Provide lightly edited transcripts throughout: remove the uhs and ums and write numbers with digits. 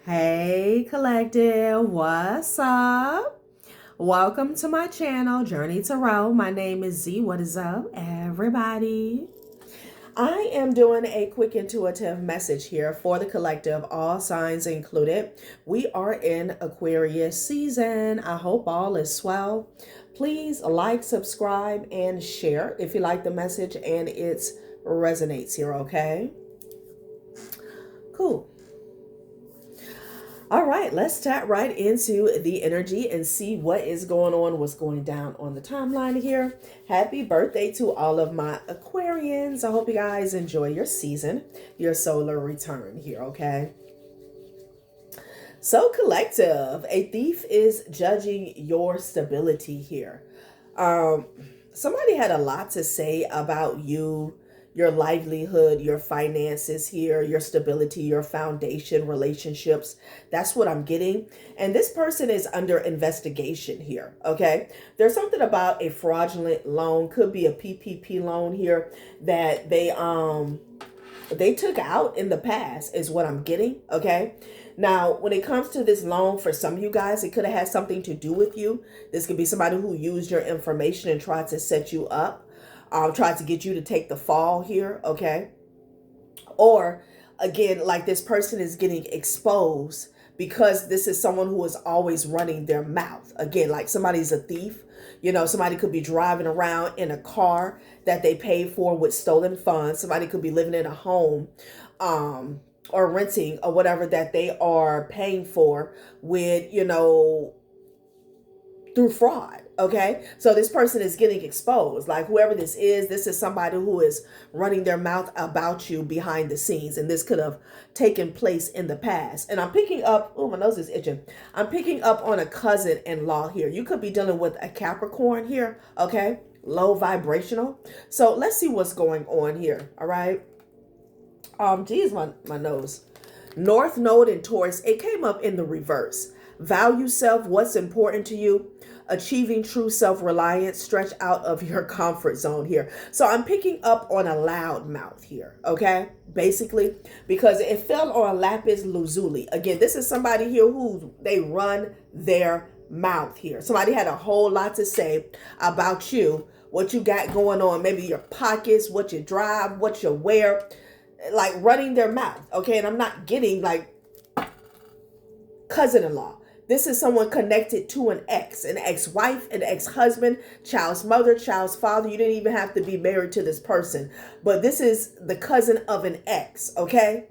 Hey collective, what's up? Welcome to my channel, Journey Tarot. My name is Z. What is up, everybody? I am doing a quick intuitive message here for the collective, all signs included. We are in Aquarius season. I hope all is swell. Please like, subscribe, and share if you like the message and it resonates here, okay? Cool. All right, let's tap right into the energy and see what is going on, what's going down on the timeline here. Happy birthday to all of my Aquarians. I hope you guys enjoy your season, your solar return here, okay? So collective, a thief is judging your stability here. Somebody had a lot to say about you, your livelihood, your finances here, your stability, your foundation, relationships. That's what I'm getting. And this person is under investigation here, okay? There's something about a fraudulent loan, could be a PPP loan here that they took out in the past is what I'm getting, okay? Now, when it comes to this loan, for some of you guys, it could have had something to do with you. This could be somebody who used your information and tried to set you up. Tried to get you to take the fall here, okay? Or, again, like this person is getting exposed because this is someone who is always running their mouth. Again, like somebody's a thief. You know, somebody could be driving around in a car that they paid for with stolen funds. Somebody could be living in a home or renting or whatever that they are paying for with, through fraud. Okay, so this person is getting exposed. Like whoever this is somebody who is running their mouth about you behind the scenes, and this could have taken place in the past. And I'm picking up, oh, my nose is itching. I'm picking up on a cousin-in-law here. You could be dealing with a Capricorn here, okay? Low vibrational. So let's see what's going on here, all right? Geez, my nose. North Node in Taurus, it came up in the reverse. Value self, what's important to you, achieving true self-reliance, stretch out of your comfort zone here. So I'm picking up on a loud mouth here, okay? Basically, because it fell on lapis lazuli. Again, this is somebody here who they run their mouth here. Somebody had a whole lot to say about you, what you got going on, maybe your pockets, what you drive, what you wear, like running their mouth, okay? And I'm not getting like cousin-in-law. This is someone connected to an ex-wife, an ex-husband, child's mother, child's father. You didn't even have to be married to this person. But this is the cousin of an ex, okay?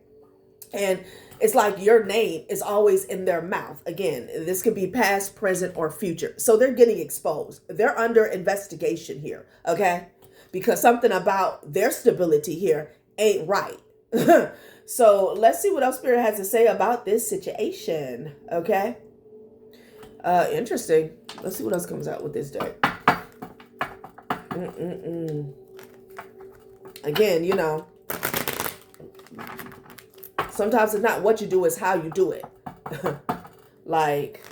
And it's like your name is always in their mouth. Again, this could be past, present, or future. So they're getting exposed. They're under investigation here, okay? Because something about their stability here ain't right. So let's see what else Spirit has to say about this situation, okay? Interesting. Let's see what else comes out with this deck. Again, sometimes it's not what you do, it's how you do it. Like,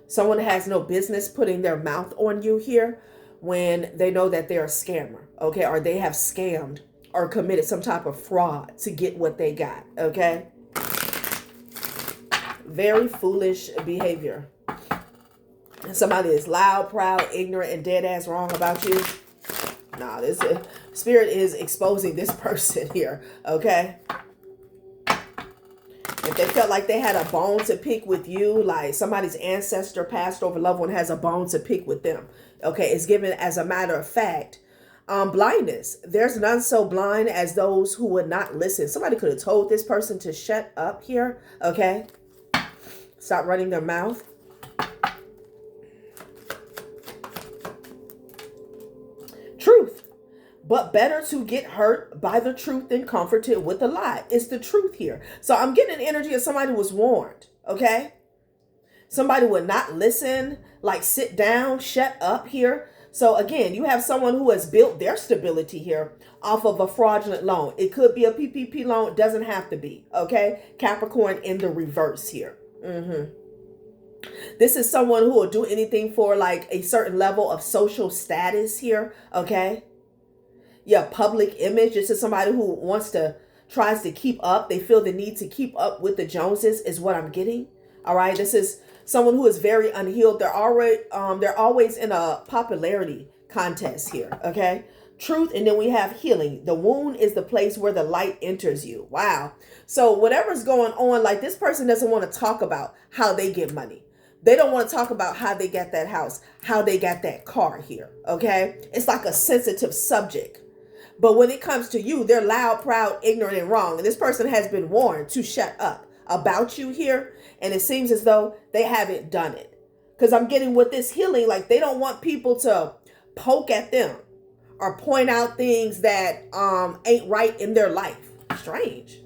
someone has no business putting their mouth on you here when they know that they're a scammer, okay? Or they have scammed or committed some type of fraud to get what they got, okay? Very foolish behavior. Somebody is loud, proud, ignorant, and dead ass wrong about you. Nah, this Spirit is exposing this person here, okay? If they felt like they had a bone to pick with you, like somebody's ancestor, passed over loved one has a bone to pick with them, okay? It's given as a matter of fact. Blindness. There's none so blind as those who would not listen. Somebody could have told this person to shut up here, okay? Stop running their mouth. Truth. But better to get hurt by the truth than comforted with a lie. It's the truth here. So I'm getting an energy of somebody was warned, okay? Somebody would not listen, like sit down, shut up here. So again, you have someone who has built their stability here off of a fraudulent loan. It could be a PPP loan. It doesn't have to be, okay? Capricorn in the reverse here. This is someone who will do anything for like a certain level of social status here, okay? Yeah, public image. This is somebody who wants to tries to keep up. They feel the need to keep up with the Joneses is what I'm getting. All right. This is someone who is very unhealed. They're always in a popularity contest here. Okay. Truth. And then we have healing. The wound is the place where the light enters you. Wow. So whatever's going on, like this person doesn't want to talk about how they get money. They don't want to talk about how they got that house, how they got that car here. Okay. It's like a sensitive subject. But when it comes to you, they're loud, proud, ignorant, and wrong. And this person has been warned to shut up about you here. And it seems as though they haven't done it. Because I'm getting with this healing, like they don't want people to poke at them or point out things that ain't right in their life. Strange.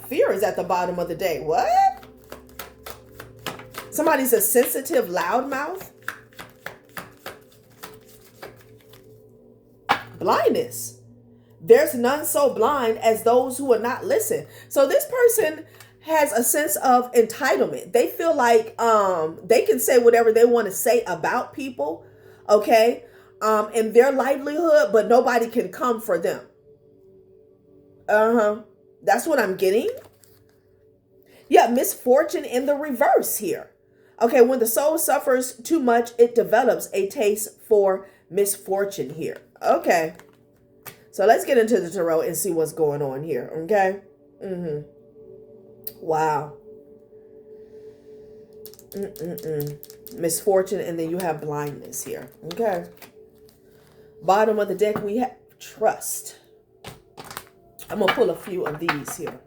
Fear is at the bottom of the day. What? Somebody's a sensitive loudmouth. Blindness. There's none so blind as those who will not listen. So this person has a sense of entitlement. They feel like they can say whatever they want to say about people, okay, in their livelihood, but nobody can come for them. That's what I'm getting. Yeah, misfortune in the reverse here. Okay, when the soul suffers too much, it develops a taste for misfortune here. Okay. So let's get into the tarot and see what's going on here. Okay. Wow. Misfortune, and then you have blindness here. Okay. Bottom of the deck, we have trust. I'm going to pull a few of these here.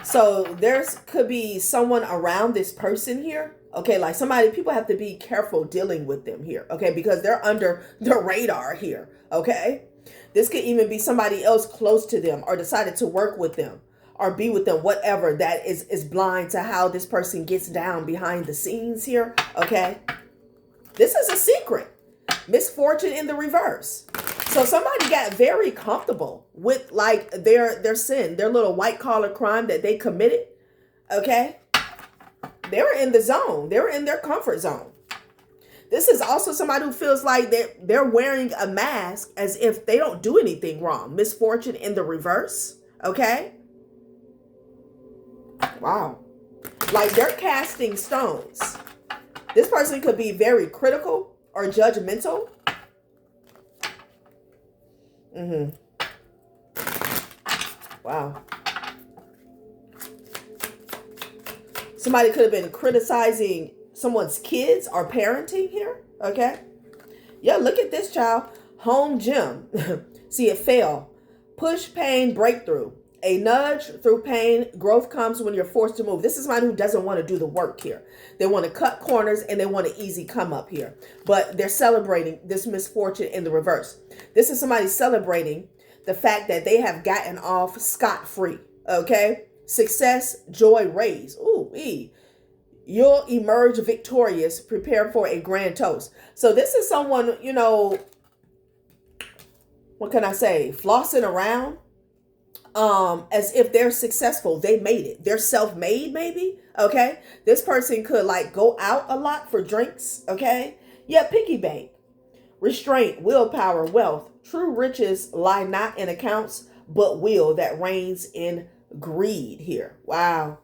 So could be someone around this person here. Okay, like people have to be careful dealing with them here. Okay, because they're under the radar here. Okay. This could even be somebody else close to them or decided to work with them or be with them, whatever, that is blind to how this person gets down behind the scenes here. Okay. This is a secret. Misfortune in the reverse. So somebody got very comfortable with like their sin, their little white collar crime that they committed. Okay. They were in the zone. They were in their comfort zone. This is also somebody who feels like they're wearing a mask as if they don't do anything wrong. Misfortune in the reverse. Okay. Wow. Like they're casting stones. This person could be very critical or judgmental. Wow. Somebody could have been criticizing someone's kids or parenting here. Okay. Yeah, look at this, child. Home gym. See, it fail. Push, pain, breakthrough. A nudge through pain. Growth comes when you're forced to move. This is somebody who doesn't want to do the work here. They want to cut corners and they want an easy come up here. But they're celebrating this misfortune in the reverse. This is somebody celebrating the fact that they have gotten off scot-free. Okay. Success, joy, raise. Ooh, you'll emerge victorious. Prepare for a grand toast. So this is someone, you know, what can I say? Flossing around as if they're successful. They made it. They're self-made, maybe. Okay. This person could like go out a lot for drinks. Okay. Yeah, piggy bank. Restraint, willpower, wealth. True riches lie not in accounts, but will that reigns in greed here. Wow.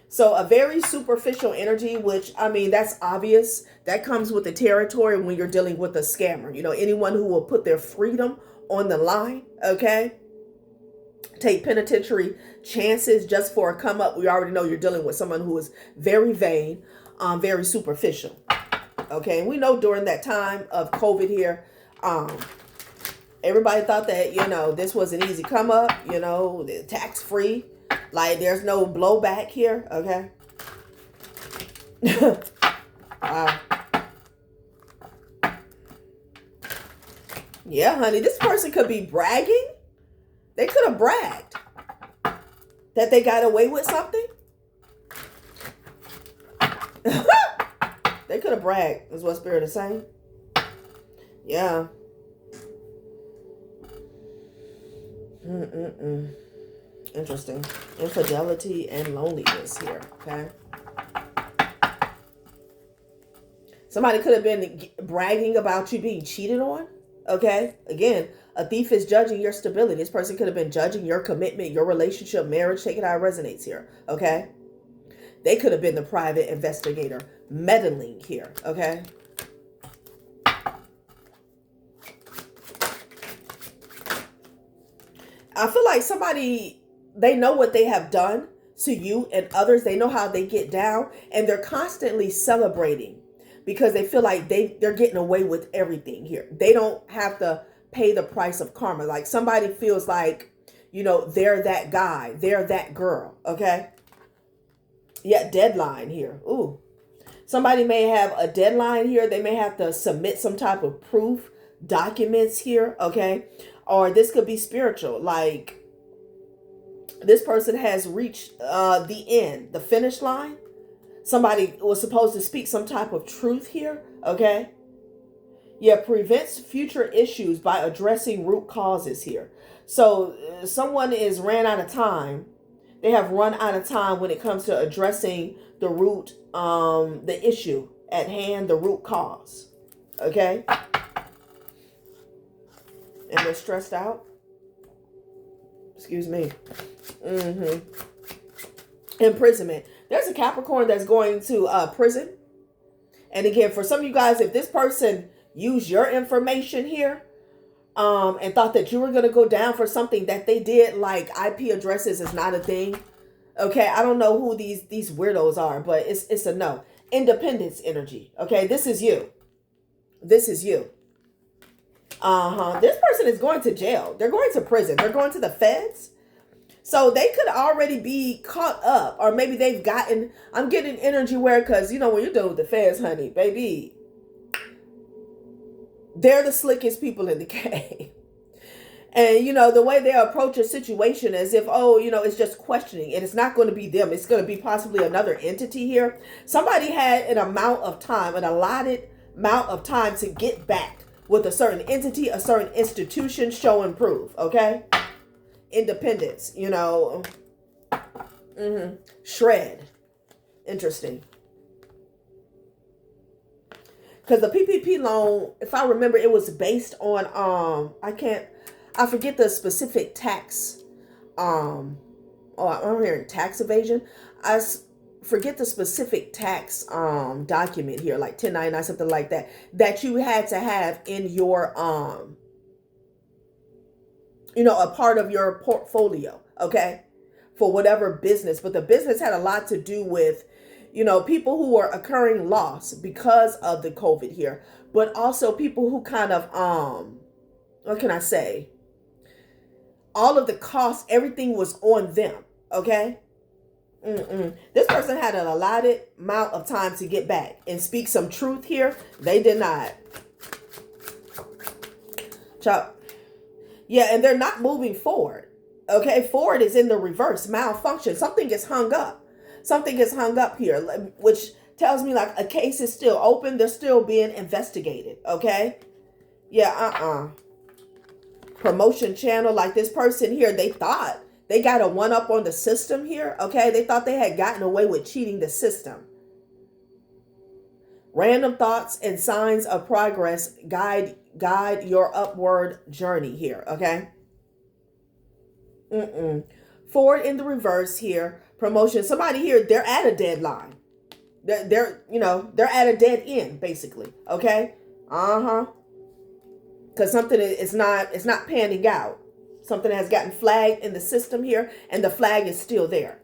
So a very superficial energy, which, I mean, that's obvious. That comes with the territory when you're dealing with a scammer. You know, anyone who will put their freedom on the line. Okay. Take penitentiary chances just for a come up. We already know you're dealing with someone who is very vain, very superficial. Okay. And we know during that time of COVID here, everybody thought that, you know, this was an easy come up, you know, tax free. Like there's no blowback here. Okay. Wow. Yeah, honey, this person could be bragging. They could have bragged that they got away with something. They could have bragged, is what Spirit is saying. Yeah. Interesting. Infidelity and loneliness here. Okay. Somebody could have been bragging about you being cheated on. Okay. Again, a thief is judging your stability. This person could have been judging your commitment, your relationship, marriage. Take it how it resonates here. Okay. They could have been the private investigator meddling here. Okay. I feel like somebody, they know what they have done to you and others. They know how they get down, and they're constantly celebrating because they feel like they're getting away with everything here. They don't have to pay the price of karma. Like somebody feels like, you know, they're that guy, they're that girl. Okay. Yeah, deadline here. Ooh. Somebody may have a deadline here. They may have to submit some type of proof, documents here. Okay. Or this could be spiritual. Like this person has reached the end, the finish line. Somebody was supposed to speak some type of truth here. Okay. Yeah, prevents future issues by addressing root causes here. So someone is ran out of time. They have run out of time when it comes to addressing the root, the issue at hand, the root cause. Okay. And they're stressed out. Excuse me. Imprisonment. There's a Capricorn that's going to prison. And again, for some of you guys, if this person used your information here and thought that you were going to go down for something that they did, like IP addresses is not a thing. Okay, I don't know who these weirdos are, but it's a no. Independence energy. Okay, this is you. This is you. This person is going to jail. They're going to prison. They're going to the feds. So they could already be caught up, or maybe they've gotten, I'm getting energy where, because, you know, when you're dealing with the feds, honey, baby, they're the slickest people in the game. And, you know, the way they approach a situation as if, oh, you know, it's just questioning, and it's not going to be them. It's going to be possibly another entity here. Somebody had an amount of time, an allotted amount of time to get back with a certain entity, a certain institution, show and prove. Okay. Independence, you know, shred. Interesting. Because the PPP loan, if I remember, it was based on, I forget the specific tax, I'm hearing tax evasion. I forget the specific tax, document here, like 1099, something like that, that you had to have in your, you know, a part of your portfolio, okay, for whatever business. But the business had a lot to do with, you know, people who were incurring loss because of the COVID here, but also people who kind of, what can I say? All of the costs, everything was on them, okay? This person had an allotted amount of time to get back and speak some truth here. They did not. Chop. Yeah, and they're not moving forward. Okay, forward is in the reverse, malfunction. Something gets hung up. Something gets hung up here, which tells me like a case is still open. They're still being investigated. Okay. Yeah, promotion channel, like this person here, they thought they got a one up on the system here. Okay. They thought they had gotten away with cheating the system. Random thoughts and signs of progress guide your upward journey here. Okay. Forward in the reverse here. Promotion. Somebody here, they're at a deadline. They're you know, they're at a dead end, basically. Okay. Because something is not panning out. Something has gotten flagged in the system here, and the flag is still there.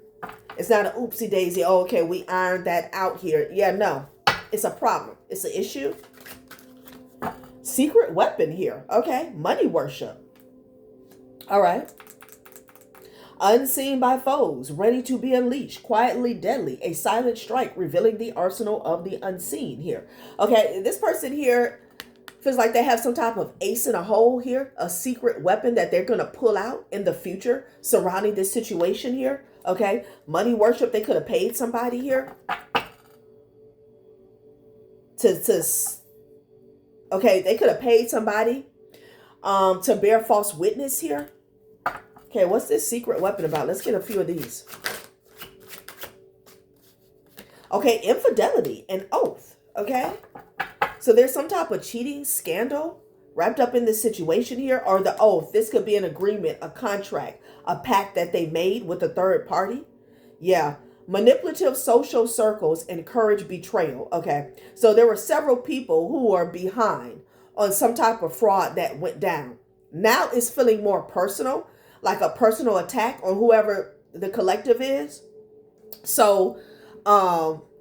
It's not an oopsie daisy. Oh, okay, we ironed that out here. Yeah, no. It's a problem. It's an issue. Secret weapon here. Okay. Money worship. All right. Unseen by foes, ready to be unleashed, quietly deadly, a silent strike revealing the arsenal of the unseen here. Okay, this person here feels like they have some type of ace in a hole here, a secret weapon that they're going to pull out in the future surrounding this situation here. Okay, money worship, they could have paid somebody here okay, they could have paid somebody to bear false witness here. Okay, what's this secret weapon about? Let's get a few of these. Okay, infidelity and oath. Okay? So there's some type of cheating scandal wrapped up in this situation here, or the oath. This could be an agreement, a contract, a pact that they made with a third party. Yeah. Manipulative social circles encourage betrayal. Okay. So there were several people who are behind on some type of fraud that went down. Now it's feeling more personal, like a personal attack on whoever the collective is. So,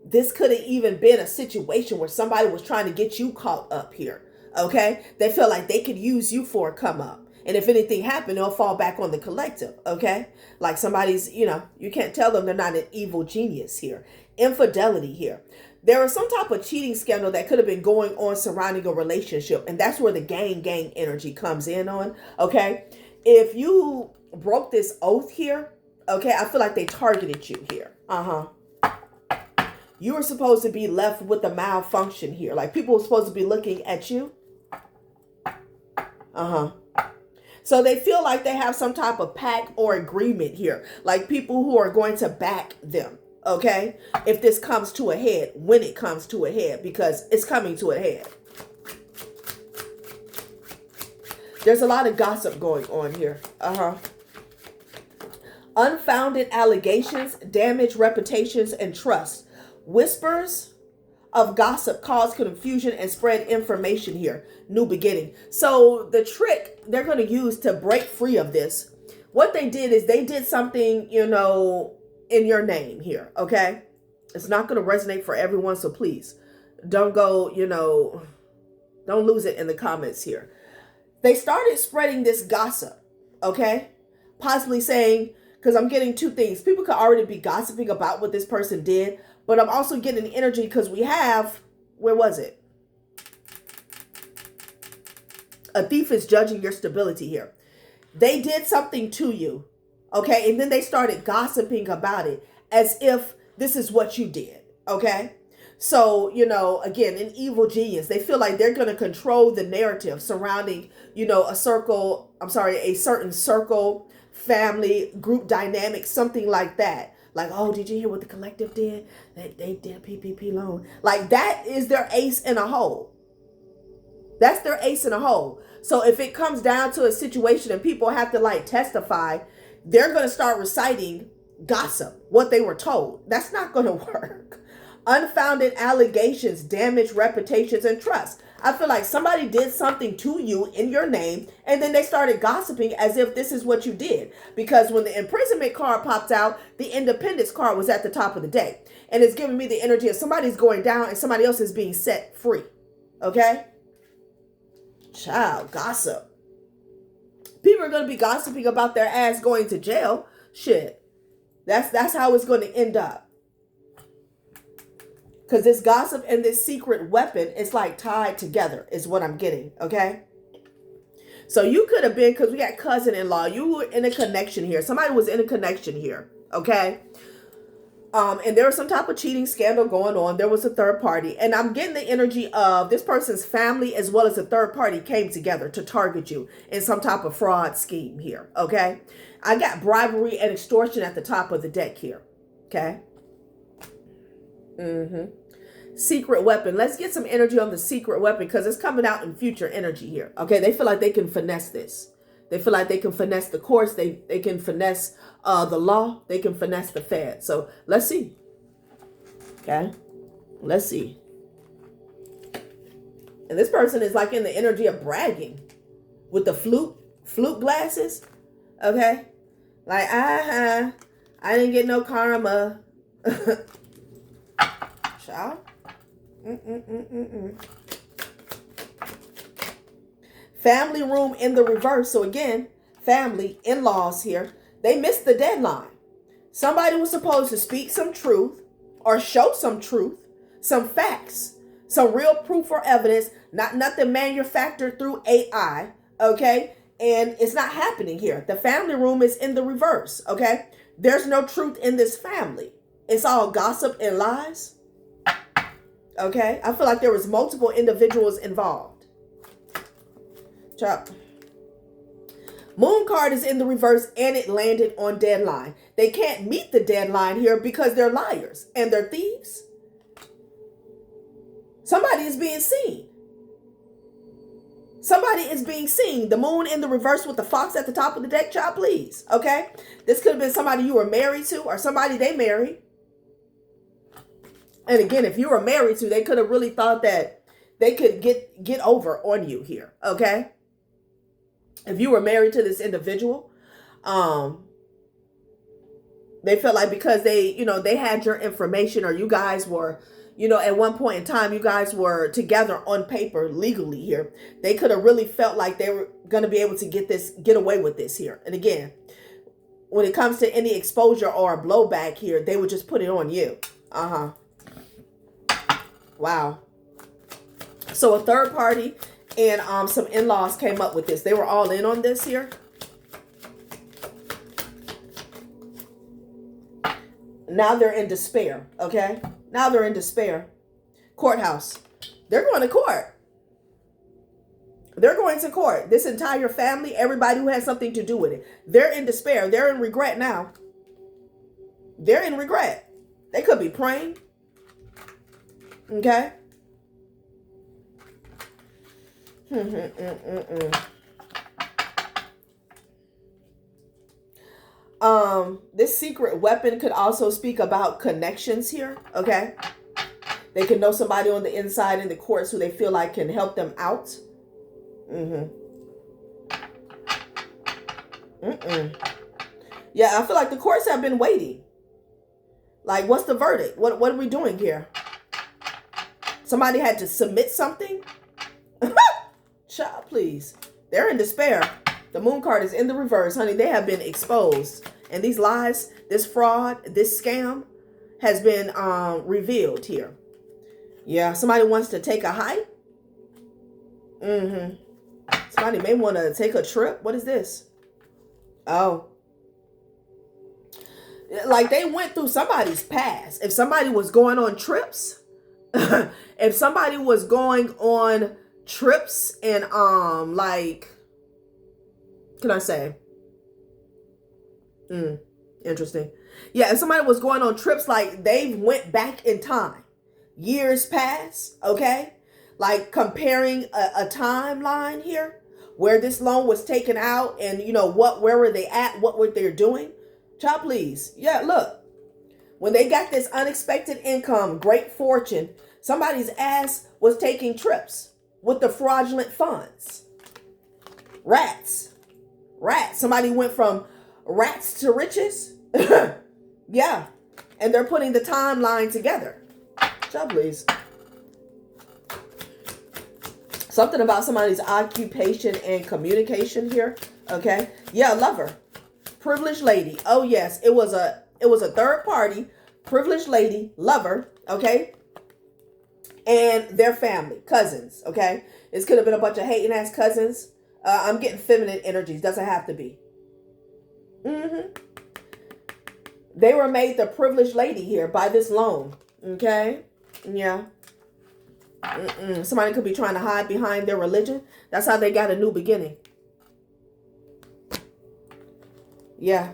this could have even been a situation where somebody was trying to get you caught up here. Okay. They feel like they could use you for a come up. And if anything happened, they'll fall back on the collective. Okay. Like somebody's, you can't tell them they're not an evil genius here. Infidelity here. There was some type of cheating scandal that could have been going on surrounding a relationship. And that's where the gang energy comes in on. Okay. If you broke this oath here, okay, I feel like they targeted you here. You were supposed to be left with a malfunction here. Like people were supposed to be looking at you. So they feel like they have some type of pact or agreement here. Like people who are going to back them. Okay. If this comes to a head, when it comes to a head, because it's coming to a head. There's a lot of gossip going on here. Unfounded allegations damage reputations and trust. Whispers of gossip cause confusion and spread information here. New beginning. So the trick they're going to use to break free of this, what they did is they did something, in your name here. Okay. It's not going to resonate for everyone. So please don't go, don't lose it in the comments here. They started spreading this gossip. Okay. Possibly saying, because I'm getting two things. People could already be gossiping about what this person did, but I'm also getting energy because we have, where was it? A thief is judging your stability here. They did something to you, okay? And then they started gossiping about it as if this is what you did, okay? So, again, an evil genius. They feel like they're going to control the narrative surrounding, a certain circle, family, group dynamic, something like that. Like, oh, did you hear what the collective did? They did a PPP loan. Like that is their ace in a hole. That's their ace in a hole. So if it comes down to a situation and people have to testify, they're going to start reciting gossip, what they were told. That's not going to work. Unfounded allegations damage reputations and trust. I feel like somebody did something to you in your name, and then they started gossiping as if this is what you did. Because when the imprisonment card popped out, the independence card was at the top of the deck. And it's giving me the energy of somebody's going down and somebody else is being set free. Okay? Child, gossip. People are going to be gossiping about their ass going to jail. Shit. That's how it's going to end up. Because this gossip and this secret weapon is tied together is what I'm getting. Okay. So you could have been, because we got cousin-in-law. You were in a connection here. Somebody was in a connection here. Okay. And there was some type of cheating scandal going on. There was a third party. And I'm getting the energy of this person's family as well as a third party came together to target you in some type of fraud scheme here. Okay. I got bribery and extortion at the top of the deck here. Okay. Secret weapon. Let's get some energy on the secret weapon because it's coming out in future energy here. Okay, they feel like they can finesse this. They feel like they can finesse the courts. They can finesse the law. They can finesse the Fed. So let's see. Okay, let's see. And this person is in the energy of bragging with the flute glasses. Okay, I didn't get no karma. Child. Family room in the reverse. So again, family, in-laws here. They missed the deadline. Somebody was supposed to speak some truth or show some truth, some facts, some real proof or evidence, not nothing manufactured through AI. Okay. And it's not happening here. The family room is in the reverse. Okay. There's no truth in this family. It's all gossip and lies. Okay. I feel like there was multiple individuals involved. Chop. Moon card is in the reverse and it landed on deadline. They can't meet the deadline here because they're liars and they're thieves. Somebody is being seen. Somebody is being seen. The moon in the reverse with the fox at the top of the deck, child, please. Okay? This could have been somebody you were married to or somebody they married. And again, if you were married to, they could have really thought that they could get over on you here. Okay? If you were married to this individual, they felt like because they, they had your information, or you guys were, at one point in time, you guys were together on paper legally here. They could have really felt like they were going to be able to get away with this here. And again, when it comes to any exposure or blowback here, they would just put it on you. Wow. So a third party and some in-laws came up with this. They were all in on this here. Now they're in despair, okay? Now they're in despair. Courthouse. They're going to court. They're going to court. This entire family, everybody who has something to do with it. They're in despair. They're in regret now. They're in regret. They could be praying. Okay? This secret weapon could also speak about connections here. Okay? They can know somebody on the inside in the courts who they feel like can help them out. Yeah, I feel like the courts have been waiting. Like, what's the verdict? What are we doing here? Somebody had to submit something? Child, please. They're in despair. The moon card is in the reverse, honey. They have been exposed. And these lies, this fraud, this scam has been revealed here. Yeah, somebody wants to take a hike. Somebody may want to take a trip. What is this? Oh. Like they went through somebody's past. If somebody was going on trips, if somebody was going on trips and like, can I say? Interesting. Yeah, if somebody was going on trips, like they went back in time, years past, okay? Like comparing a timeline here where this loan was taken out and, where were they at? What were they doing? Child, please. Yeah, look. When they got this unexpected income, great fortune, somebody's ass was taking trips with the fraudulent funds. Rats. Somebody went from rats to riches. Yeah. And they're putting the timeline together. Child, please. Something about somebody's occupation and communication here. Okay. Yeah, lover. Privileged lady. Oh yes, it was a third party, privileged lady, lover, okay? And their family, cousins, okay? This could have been a bunch of hating ass cousins. I'm getting feminine energies, doesn't have to be. They were made the privileged lady here by this loan, okay? Yeah. Somebody could be trying to hide behind their religion. That's how they got a new beginning. Yeah.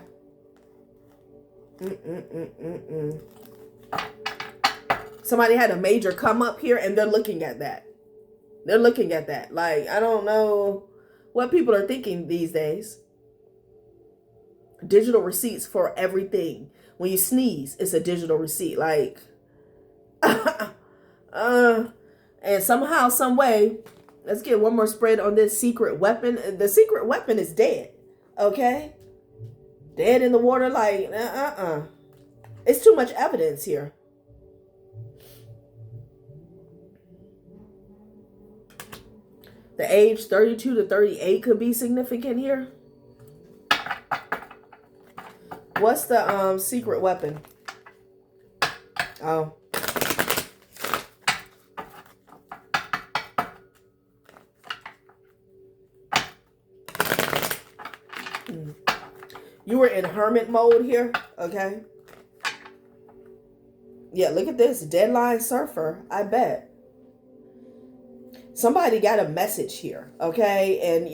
Somebody had a major come up here and they're looking at that. They're looking at that. Like, I don't know what people are thinking these days. Digital receipts for everything. When you sneeze, it's a digital receipt. Like, and somehow, some way, let's get one more spread on this secret weapon. The secret weapon is dead. Okay? Dead in the water, like, It's too much evidence here. The age 32 to 38 could be significant here. What's the secret weapon? Oh. You were in hermit mode here, okay? Yeah, look at this. Deadline surfer, I bet. Somebody got a message here, okay? And,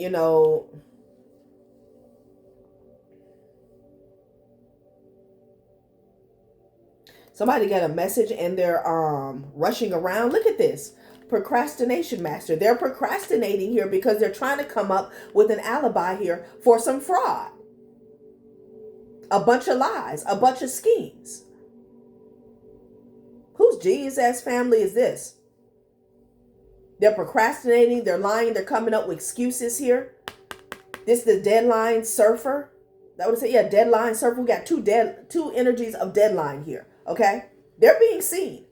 somebody got a message and they're rushing around. Look at this. procrastination master. They're procrastinating here because they're trying to come up with an alibi here for some fraud. A bunch of lies, a bunch of schemes. Whose genius ass family is this? They're procrastinating, they're lying, they're coming up with excuses here. This is the deadline surfer. That would say, yeah, deadline surfer. We got two energies of deadline here. Okay? They're being seen.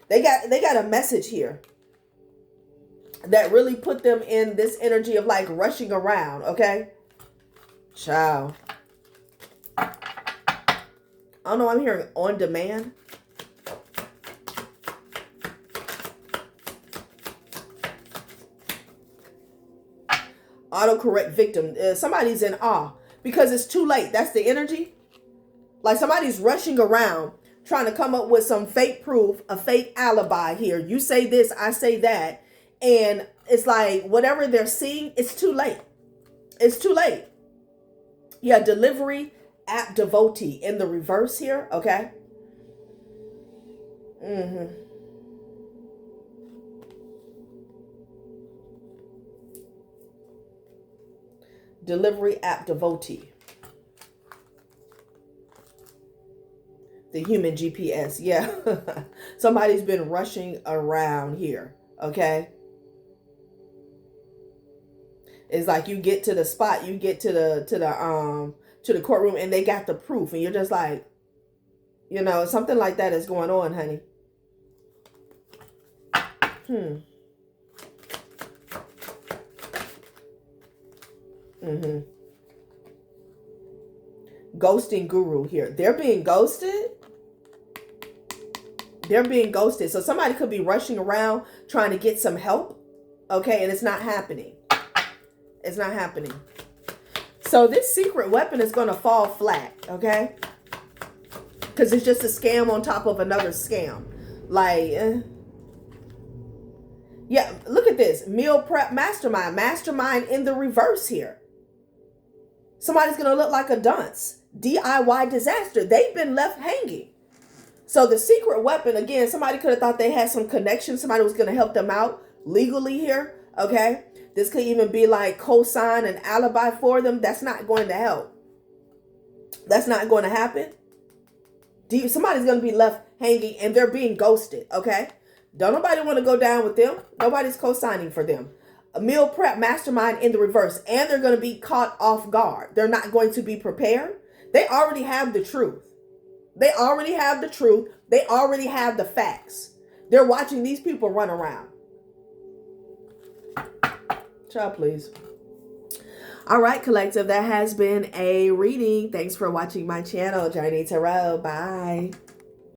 They got a message here that really put them in this energy of like rushing around. Okay? Ciao. I don't know, I'm hearing on demand. Autocorrect victim. Somebody's in awe because it's too late. That's the energy. Like somebody's rushing around trying to come up with some fake proof, a fake alibi here. You say this, I say that. And it's like whatever they're seeing, it's too late. It's too late. Yeah, delivery app devotee in the reverse here. Okay. Delivery app devotee. The human GPS. Yeah. Somebody's been rushing around here. Okay. It's like you get to the spot, you get to the courtroom and they got the proof and you're just like, you know, something like that is going on, honey. Ghosting guru here. They're being ghosted. They're being ghosted. So somebody could be rushing around trying to get some help. Okay. And it's not happening. It's not happening. So this secret weapon is going to fall flat. Okay. Because it's just a scam on top of another scam. Like, yeah, look at this. Meal prep mastermind. Mastermind in the reverse here. Somebody's going to look like a dunce. DIY disaster. They've been left hanging. So the secret weapon, again, somebody could have thought they had some connection. Somebody was going to help them out legally here. Okay. This could even be like cosign an alibi for them. That's not going to help. That's not going to happen. Somebody's going to be left hanging and they're being ghosted. Okay. Don't nobody want to go down with them. Nobody's co-signing for them. A meal prep mastermind in the reverse. And they're going to be caught off guard. They're not going to be prepared. They already have the truth. They already have the truth. They already have the facts. They're watching these people run around. Child, please. All right, collective. That has been a reading. Thanks for watching my channel, Journey Tarot. Bye.